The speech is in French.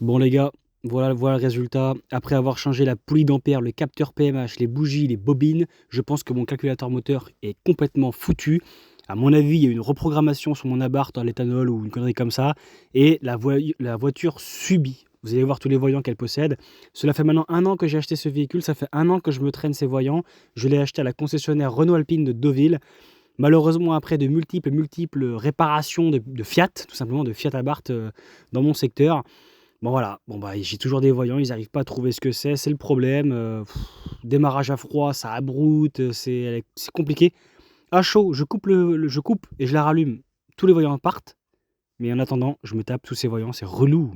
Bon les gars, voilà le résultat. Après avoir changé la poulie d'ampère, le capteur PMH, les bougies, les bobines, je pense que mon calculateur moteur est complètement foutu. À mon avis, il y a une reprogrammation sur mon abarth dans l'éthanol ou une connerie comme ça, et la voiture subit. Vous allez voir tous les voyants qu'elle possède. Cela fait maintenant 1 an que j'ai acheté ce véhicule, ça fait 1 an que je me traîne ces voyants. Je l'ai acheté à la concessionnaire Renault Alpine de Deauville. Malheureusement, après de multiples réparations de Fiat, tout simplement de Fiat Abarth dans mon secteur, bon voilà, bon bah, j'ai toujours des voyants, ils arrivent pas à trouver ce que c'est le problème, démarrage à froid, ça abroute, c'est compliqué. À chaud, je coupe et je la rallume. Tous les voyants partent, mais en attendant, je me tape tous ces voyants, c'est relou.